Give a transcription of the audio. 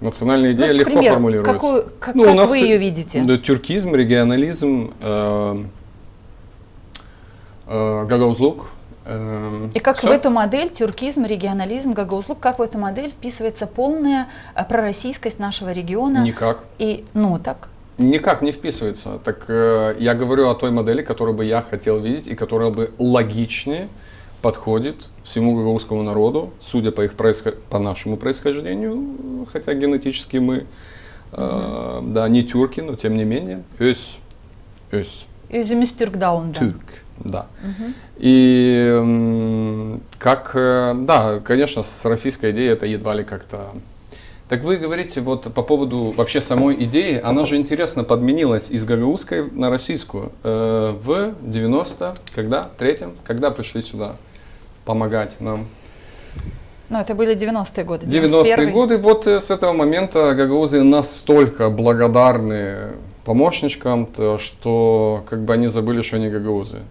Национальная идея Ну, легко пример, формулируется. как у нас вы ее видите? Да, тюркизм, регионализм, гагаузлук. И как Всё. в эту модель, тюркизм, регионализм, гагаузлук, как в эту модель вписывается полная пророссийскость нашего региона? Никак. И, ну, так. Никак не вписывается. Так я говорю о той модели, которую бы я хотел видеть и которая бы логичнее подходит всему гагаузскому народу, судя по их по нашему происхождению, хотя генетически мы да, не тюрки, но тем не менее. Өз. Өзіміз Тюркдаунда. Тюрк, да. И да, конечно, с российской идеей это едва ли как-то. Так вы говорите вот по поводу вообще самой идеи, она же интересно подменилась из гагаузской на российскую в 93-м, когда пришли сюда помогать нам. Ну, это были 90-е годы. 90-е годы, вот с этого момента гагаузы настолько благодарны помощничкам, что как бы они забыли, что они гагаузы.